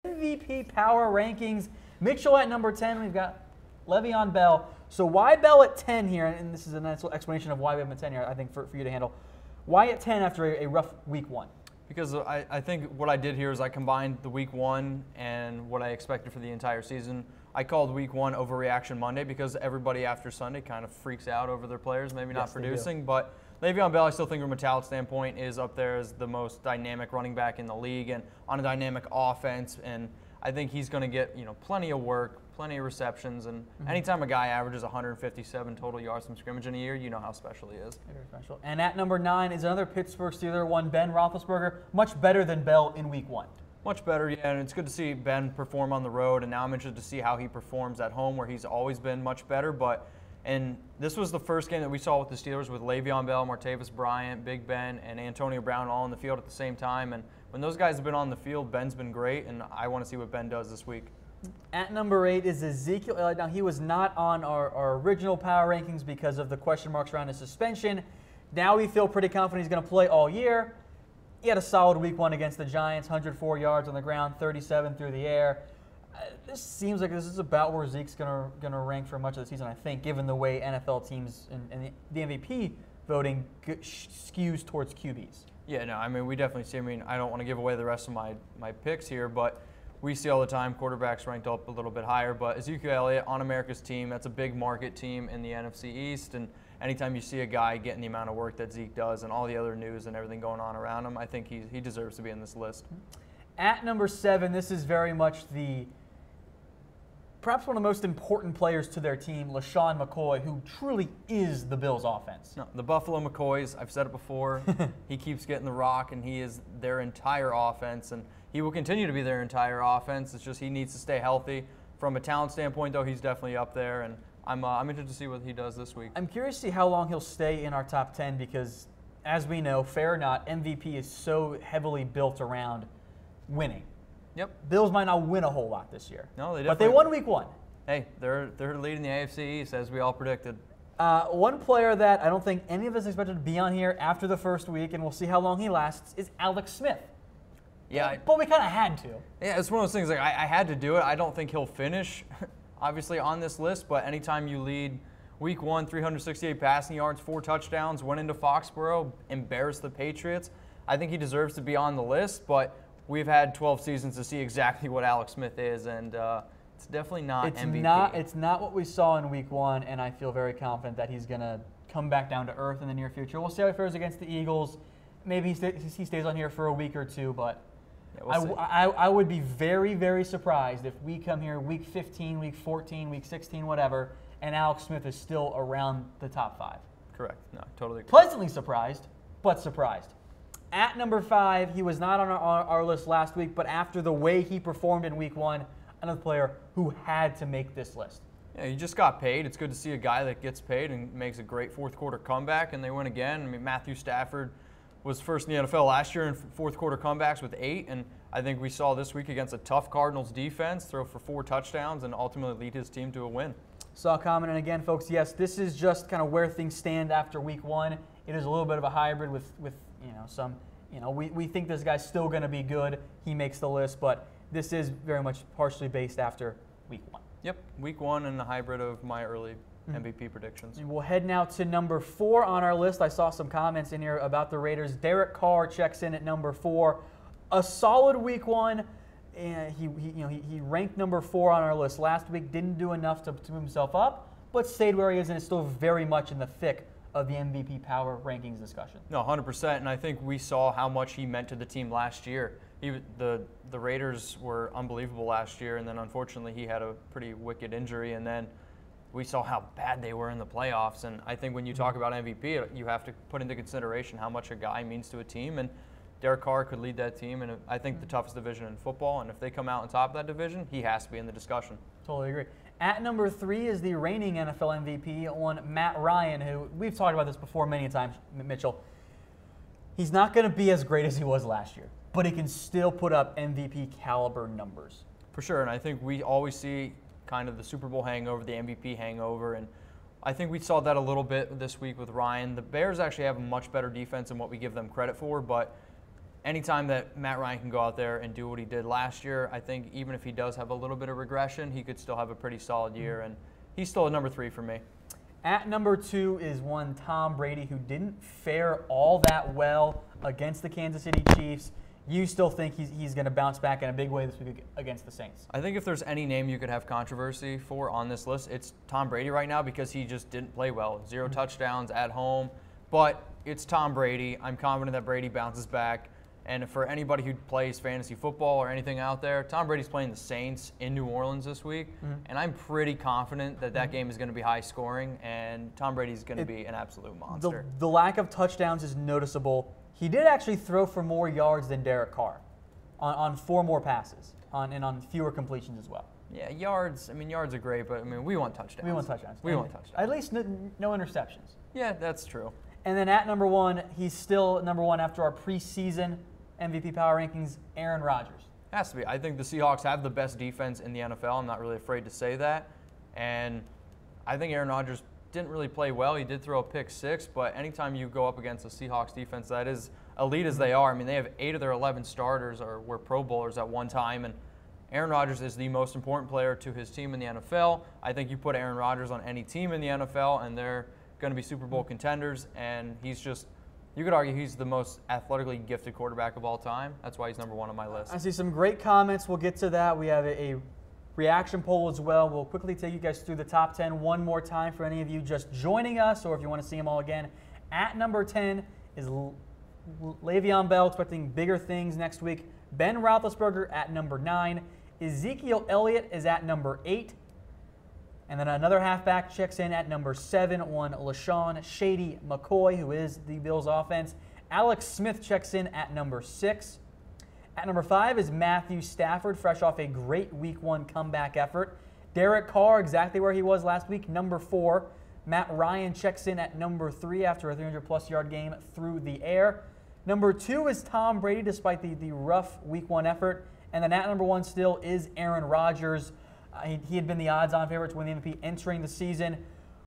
MVP power rankings. Mitchell at number 10. We've got LeSean Bell. So why Bell at 10 here? And this is a nice explanation of why we have him at 10 here, I think, for you to handle. Why at 10 after a rough week 1? Because I think what I did here is I combined the week 1 and what I expected for the entire season. I called week 1 overreaction Monday because everybody after Sunday kind of freaks out over their players, maybe not producing. But LeSean Bell, I still think from a talent standpoint, is up there as the most dynamic running back in the league and on a dynamic offense. And I think he's going to get plenty of work, plenty of receptions, and anytime a guy averages 157 total yards from scrimmage in a year, you know how special he is. Very special. And at number 9 is another Pittsburgh Steeler, one Ben Roethlisberger, much better than Bell in week 1. Much better, yeah, and it's good to see Ben perform on the road, and now I'm interested to see how he performs at home, where he's always been much better. And this was the first game that we saw with the Steelers with LeSean Bell, Martavis Bryant, Big Ben, and Antonio Brown all on the field at the same time. And when those guys have been on the field, Ben's been great, and I want to see what Ben does this week. At number 8 is Ezekiel Elliott. Now, he was not on our original power rankings because of the question marks around his suspension. Now we feel pretty confident he's going to play all year. He had a solid week 1 against the Giants, 104 yards on the ground, 37 through the air. This seems like this is about where Zeke's going to rank for much of the season, I think, given the way NFL teams and the MVP voting skews towards QBs. Yeah, no, I mean, we definitely see. I mean, I don't want to give away the rest of my picks here, but we see all the time quarterbacks ranked up a little bit higher. But Ezekiel Elliott on America's team, that's a big market team in the NFC East. And anytime you see a guy getting the amount of work that Zeke does and all the other news and everything going on around him, I think he deserves to be in this list. At number 7, this is very much perhaps one of the most important players to their team, LeSean McCoy, who truly is the Bills' offense. No, the Buffalo McCoys, I've said it before, he keeps getting the rock, and he is their entire offense, and he will continue to be their entire offense. It's just he needs to stay healthy. From a talent standpoint, though, he's definitely up there, and I'm interested to see what he does this week. I'm curious to see how long he'll stay in our top 10 because, as we know, fair or not, MVP is so heavily built around winning. Yep. Bills might not win a whole lot this year. No, they definitely. But they won week 1. Hey, they're leading the AFC East, as we all predicted. One player that I don't think any of us expected to be on here after the first week, and we'll see how long he lasts, is Alex Smith. Yeah. But we kind of had to. Yeah, it's one of those things, like I had to do it. I don't think he'll finish, obviously, on this list, but anytime you lead week 1, 368 passing yards, 4 touchdowns, went into Foxborough, embarrassed the Patriots, I think he deserves to be on the list, but we've had 12 seasons to see exactly what Alex Smith is, and it's definitely not MVP. It's not what we saw in week 1, and I feel very confident that he's going to come back down to earth in the near future. We'll see how he fares against the Eagles. Maybe he stays on here for a week or 2, but yeah, I would be very, very surprised if we come here week 15, week 14, week 16, whatever, and Alex Smith is still around the top 5. Correct. No, totally correct. Pleasantly surprised, but surprised. At number 5, he was not on our list last week, but after the way he performed in week 1, another player who had to make this list. Yeah, he just got paid. It's good to see a guy that gets paid and makes a great fourth-quarter comeback, and they win again. I mean, Matthew Stafford was first in the NFL last year in fourth-quarter comebacks with 8, and I think we saw this week against a tough Cardinals defense throw for 4 touchdowns and ultimately lead his team to a win. Saw a comment, and again, folks, yes, this is just kind of where things stand after week 1. It is a little bit of a hybrid with some, we think this guy's still going to be good. He makes the list, but this is very much partially based after week 1. Yep, week 1 and a hybrid of my early MVP predictions. And we'll head now to number 4 on our list. I saw some comments in here about the Raiders. Derek Carr checks in at number 4. A solid week 1. And he ranked number 4 on our list last week. Didn't do enough to move himself up, but stayed where he is and is still very much in the thick of the MVP power rankings discussion. No, 100%, and I think we saw how much he meant to the team last year. The Raiders were unbelievable last year, and then unfortunately he had a pretty wicked injury, and then we saw how bad they were in the playoffs. And I think when you talk about MVP, you have to put into consideration how much a guy means to a team, and Derek Carr could lead that team, and I think the toughest division in football, and if they come out on top of that division, he has to be in the discussion. Totally agree. At number 3 is the reigning NFL MVP, one Matt Ryan, who we've talked about this before many times, Mitchell. He's not going to be as great as he was last year, but he can still put up MVP caliber numbers. For sure, and I think we always see kind of the Super Bowl hangover, the MVP hangover, and I think we saw that a little bit this week with Ryan. The Bears actually have a much better defense than what we give them credit for, but anytime that Matt Ryan can go out there and do what he did last year, I think even if he does have a little bit of regression, he could still have a pretty solid year, and he's still a number 3 for me. At number 2 is one Tom Brady, who didn't fare all that well against the Kansas City Chiefs. You still think he's going to bounce back in a big way this week against the Saints? I think if there's any name you could have controversy for on this list, it's Tom Brady right now, because he just didn't play well. 0 touchdowns at home, but it's Tom Brady. I'm confident that Brady bounces back. And for anybody who plays fantasy football or anything out there, Tom Brady's playing the Saints in New Orleans this week, and I'm pretty confident that that game is going to be high scoring, and Tom Brady's going to be an absolute monster. The lack of touchdowns is noticeable. He did actually throw for more yards than Derek Carr on 4 more passes and on fewer completions as well. Yeah, yards. I mean, yards are great, but I mean, we want touchdowns. We want touchdowns. We want touchdowns. At least no interceptions. Yeah, that's true. And then at number 1, he's still number 1 after our preseason MVP power rankings, Aaron Rodgers. Has to be. I think the Seahawks have the best defense in the NFL. I'm not really afraid to say that. And I think Aaron Rodgers didn't really play well. He did throw a pick 6, but anytime you go up against a Seahawks defense that is elite as they are, I mean, they have 8 of their 11 starters were Pro Bowlers at one time, and Aaron Rodgers is the most important player to his team in the NFL. I think you put Aaron Rodgers on any team in the NFL, and they're going to be Super Bowl contenders, and he's just, you could argue he's the most athletically gifted quarterback of all time. That's why he's number 1 on my list. I see some great comments. We'll get to that. We have a reaction poll as well. We'll quickly take you guys through the top 10 one more time for any of you just joining us, or if you want to see them all again. At number 10 is LeSean Bell, expecting bigger things next week. Ben Roethlisberger at number 9. Ezekiel Elliott is at number 8. And then another halfback checks in at number 7, one LeSean Shady McCoy, who is the Bills' offense. Alex Smith checks in at number 6. At number 5 is Matthew Stafford, fresh off a great Week 1 comeback effort. Derek Carr, exactly where he was last week, number 4. Matt Ryan checks in at number 3 after a 300-plus yard game through the air. Number 2 is Tom Brady, despite the rough Week 1 effort. And then at number 1 still is Aaron Rodgers. He had been the odds-on favorite to win the MVP entering the season.